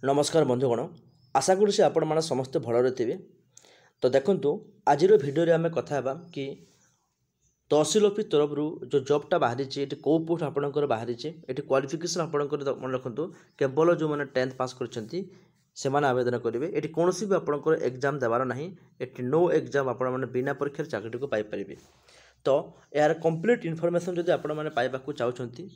नमस्कार बंधुगण आशा करुँच आपण मैंने समस्ते भलरे थे। तो देखु आज भिडियो आम कथा कि तहसिल ऑफिस तरफ जो जॉबटा बाहरी ये कौ पोस्ट आपंकर बाहरी ये क्वालिफिकेशन आपंकर मन रखु केवल जो मैंने 10th पास कर आवेदन करेंगे। ये कौन भी आपंकर एग्जाम देवार ना ये नो एग्जाम आपने बिना परीक्षा चाकरी को पाइपर। तो यार कंप्लीट इनफॉरमेशन जब आपने पाइबा चाहते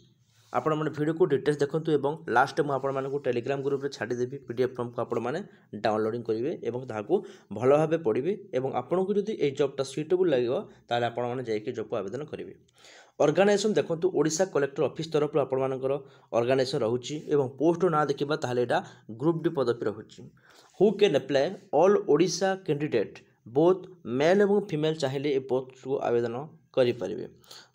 आपण मैंने वीडियो को डिटेल्स देखूँ और लास्ट मुझे टेलीग्राम ग्रुप में छाड़देवी पीडीएफ फॉर्म को आपने डाउनलोडिंग करेंगे और ताकू भल भाव पढ़े और आपन को जब ये जॉबटा सुइटेबल लगे ताल आपने जाकि जॉब को आवेदन करेंगे। ऑर्गेनाइजेशन देखो ओडिशा कलेक्टर ऑफिस तरफ आपर ऑर्गेनाइजेशन रोचे और पोस्ट ना देखा ताल यहाँ ग्रुप डी पदवी रोचे। Who can apply all Odisha candidate both male और फीमेल चाहिए ये पोस्ट को आवेदन करें।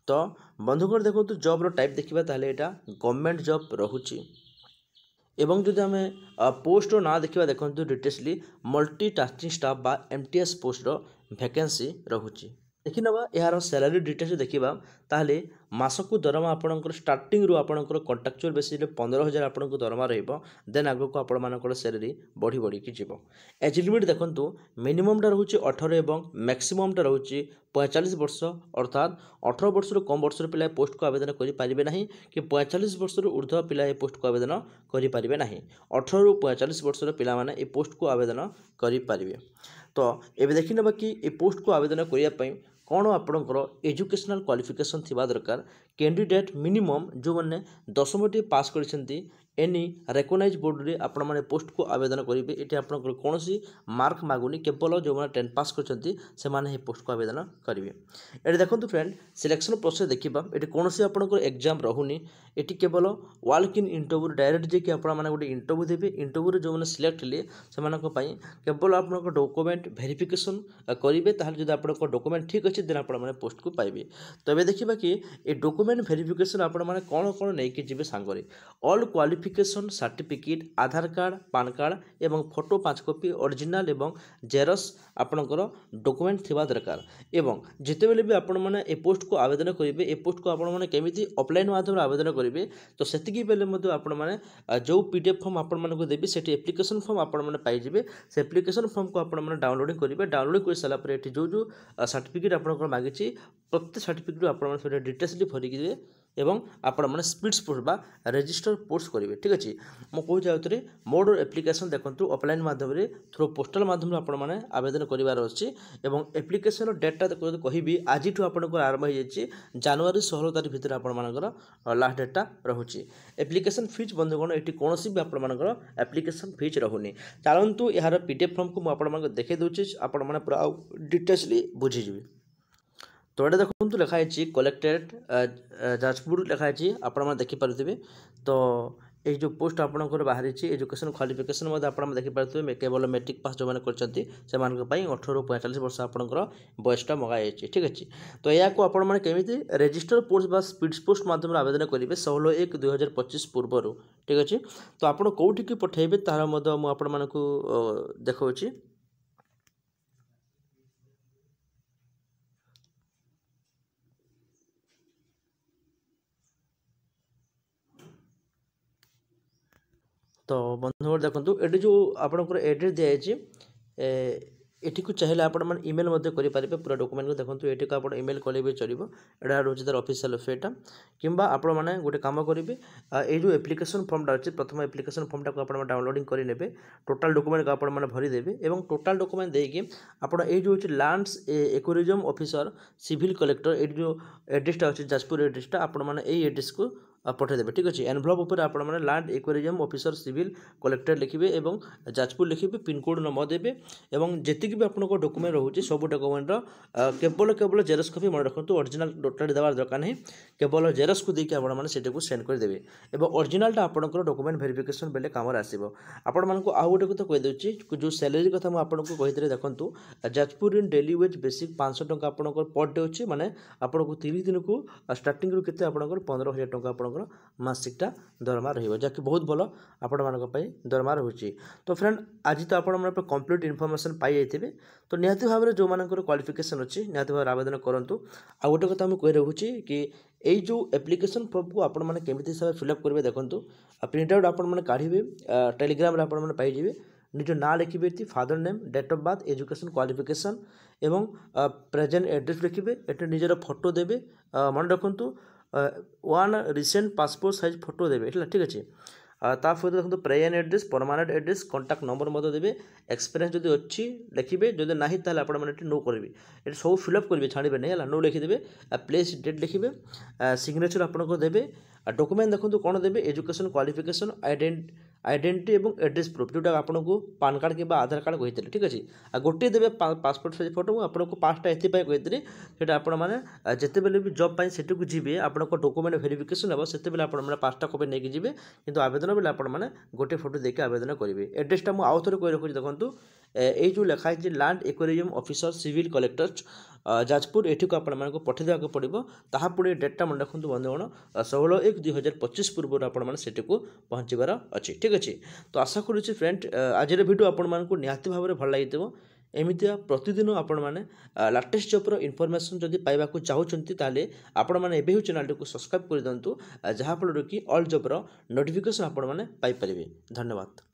तो बंधुगण देखो जॉब टाइप देखा ताल यहाँ गवर्नमेंट जॉब रोचे एवं जो आम पोस्ट ना देखा देखो डिटेल्सली मल्टी टास्किंग स्टाफ बा एमटीएस पोस्ट वैकेंसी रोचे। देखी ना यार सैलरी डिटेल्स देखा ताहले मासकू दरमा आपणकर स्टार्टिंग रु आपणकर कॉन्ट्रैक्चुअल बेसिस 15,000 आपको दरमा देन आगक आपंकर सैलरी बढ़ी बढ़ी जीव। एज लिमिट देखो मिनिममटा रोचे 18 और मैक्सिममटा रोचे 45 वर्ष अर्थात 18 वर्ष कम वर्ष पिला पोस्ट को आवेदन करें ना कि 45 वर्ष ऊर्ध्व पिला ये पोस्ट को आवेदन करें ना। 18 रु 45 वर्ष पिला माने ये पोस्ट को आवेदन करें। तो ये देखी ना कि ये पोस्ट को आवेदन करने कौन आपणकर एजुकेशनल क्वालिफिकेशन थिबा दरकार। कैंडिडेट मिनिमम जो मैंने 10टी पास करछंती एनी रेकग्नाइज बोर्ड रे आपण माने पोस्ट को आवेदन करेंगे। ये आपंकर कौन मार्क मागुनी केवल जो मैंने 10 पास करछंती से माने पोस्ट को आवेदन करेंगे। ये देखो फ्रेंड सिलेक्शन प्रोसेस देखा ये कौन आपंकर एग्जाम रोनी ये केवल वाल्क इन इंटरव्यू डायरेक्ट जे आपने गोटे इंटरव्यू देवे। इंटरव्यू जो मैंने सिलेक्ट हेले से केवल आप डॉक्यूमेंट वेरिफिकेशन करेंगे ताहले जब आप डॉक्यूमेंट ठीक अच्छे देन आप पोस्ट को पाइबे। तो ये देखा कि ये डॉक्यूमेंट वेरिफिकेशन आप कौन कौन नहीं जी सांगरे ऑल क्वालिफिकेशन सर्टिफिकेट आधार कार्ड पान कार्ड एवं फोटो 5 कॉपी ओरिजिनल एवं जेरक्स आपणकर डॉक्यूमेंट थिबा दरकार। एवं जितेबेले भी आपण मैंने ए पोस्ट को आवेदन करेंगे ए पोस्ट को आपण मैंने केमिति ऑफलाइन माध्यम आवेदन करेंगे तो सेतिकी बेले मध्य आपण मैंने जो पीडीएफ फॉर्म आपण मानक देबी सेठी एप्लिकेशन फॉर्म आपण मैंने पाइबे। से एप्लिकेशन फॉर्म को आपण मैंने डाउनलोडिंग करेंगे। डाउनलोड कर सारा पर जो जो सर्टिफिकेट आपन मागिची प्रत्येक सर्टिफिकेट आपण डिटेल्सली भरिकी एवं आपण मैंने स्पीड्स पोस्ट बा रजिस्टर पोस्ट करेंगे। ठीक अच्छे मुझे कहूँ आउे मोड एप्लिकेशन देखो ऑफलाइन माध्यम थ्रू पोस्टाल माध्यम आपण मैंने आवेदन करार अच्छे। एप्लिकेशन डेटा कहि आज आपको आरंभ हो जाए जनवरी 16 तारीख भितर आपर लास्ट डेटा रोचे। एप्लिकेशन फीस बंधुगण ये कौन भी आपर एप्लिकेशन फीस रोनी। चलतु यार पीडीएफ फॉर्म को मुझे देखे दूसरी आपण मैंने पूरा डिटेल्सली बुझीजी। तो ये देखो लिखाई कलेक्टेट जाजपुर लिखाई आपण देखिपे। तो ये जो पोस्ट आपंकर बाहरी एजुकेशन क्वालिफिकेशन आप देखिपे केवल मैट्रिक पास जो मैंने करते 18 रु 45 वर्ष आपंकर बयसटा मगाई। ठीक अच्छे तो या आपमि रजिस्टर पोस्ट बा स्पीड पोस्ट माध्यम आवेदन करेंगे 16/1/2025 पूर्व। ठीक अच्छे तो आप कौटिकी पठेबे तार मुझे देखा। तो बंधुगण देखो ये जो आपंकर एड्रेस दिखाई एटी को चाहिए आप इमेल करेंगे पूरा डॉक्यूमेंट को देखो ये को आप इमेल कले भी चलो। यहाँ रोचे तार ऑफिशियल वेबसाइटा किंबा आपण मैंने गोटे कम करेंगे ये जो एप्लिकेशन फॉर्मटा अच्छे प्रथम एप्लिकेशन फॉर्मटा को आप डाउनलोडिंग करेंगे टोटाल डॉक्यूमेंट को आप भरीदेवे और टोटाल डॉक्यूमेंट देकी आप जो लैंड्स इकोरिजम ऑफिसर सिविल कलेक्टर ये जो एड्रेसटा अच्छे जाजपुर एड्रेसटा आप एड्रेस को पठेदेवे। ठीक अच्छे एनभलप उपर आप लैंड इकोरिजम ऑफिसर सिविल कलेक्टर लिखिए और जाजपुर लिखिए पिनकोड नंबर देवे और जी भी आप डॉक्यूमेंट रोचे सब डॉक्यूमेंट केवल केवल जेरक्स कॉपी मन रखु ओरिजिनल टोटाली देवार दरकार नहीं केवल जेरक्स को देखिए आपको सेंड करदेवे और ओरिजिनलटा आपंकर डॉक्यूमेंट वेरिफिकेशन बेले कम आसो। आपण मानक आउ गोटे कथा कहीदे जो सैलरी कथा मुझे कही देखूँ जाजपुर इन डेली वेज बेसिक 500 टंका आपंकर पर डे अच्छे माने आपको 30 दिन को स्टार्टिंग रू केते आपंकर 15,000 टंका आपंकर मासिकटा दरमा रही जहाँकि बहुत भल आपण मानी दरमा रोचे। तो फ्रेंड आज तो आप कंप्लीट इनफॉरमेशन पाई जाइए तो निहाती भाव में जो मान क्वालिफिकेशन अच्छी निहाती भाव आवेदन करूँ। आ गोटे कथा मुझे कही रखुच्छी कि यही जो एप्लिकेशन फॉर्म को आपण मैंने केमी हिसाब से फिलअप करेंगे देखो प्रिंट आउट आपण मैंने काढ़े टेलीग्राम आपण मैंने पाइबे निज ना लिखे father name date of birth education qualification एवं प्रेजेंट एड्रेस लिखे ये निजर फोटो देवे मन रखु one recent passport size photo देवे ठीक अच्छे तापर देखो present address permanent address contact number मत देवे एक्सपीरियंस जब अच्छी लिखे जब ना ताल आपने नो करेंगे ये सब फिलअप करेंगे छाड़े नहीं है नो लिखिदेवे प्लेस डेट लिखे सिग्नेचर आपको देवे डॉक्यूमेंट देखो कौन देवे एजुकेशन क्वालिफिकेशन आइडेंटिटी और एड्रेस प्रूफ जोटा आपको पान कार्ड कि आधार कार्ड कहते ठीक अच्छे गोटे देवे पासपोर्ट साइज फोटो आपको पाँचटा ये कहते हैं आप जिते भी जॉब पाई सेठी को जी आपको डॉक्यूमेंट वेरिफिकेशन हे से पाँचटा कपी नहीं जी कि आवेदन बेले आपने गोटे फोटो देखिए आवेदन करेंगे एड्रेसटा मुझे आउ थे कही रखुच्छी देखो ये जो लिखाई land acquisition officer civil collector Jajpur एठी को आपण मानको पठे देवा पड़ो ताहा पुणी डेटा मन रखु बंधुगण 16/1/2025 पूर्व आपण सेठी को पहुँचबार अच्छी ठीक अच्छे तो आशा करुच्ची फ्रेंड आज वीडियो आपण मानको निहाती भाव में भल लगी एमती प्रतिदिन आपण मैंने लाटेस्ट जॉबर इनफॉरमेशन जदि पाइबा चाहूँगी ताले आपण मैंने चैनल को सब्सक्राइब कर दिंतु जहाँफल कि ऑल जॉबर नोटिफिकेशन आपण मैंने पाइपर। धन्यवाद।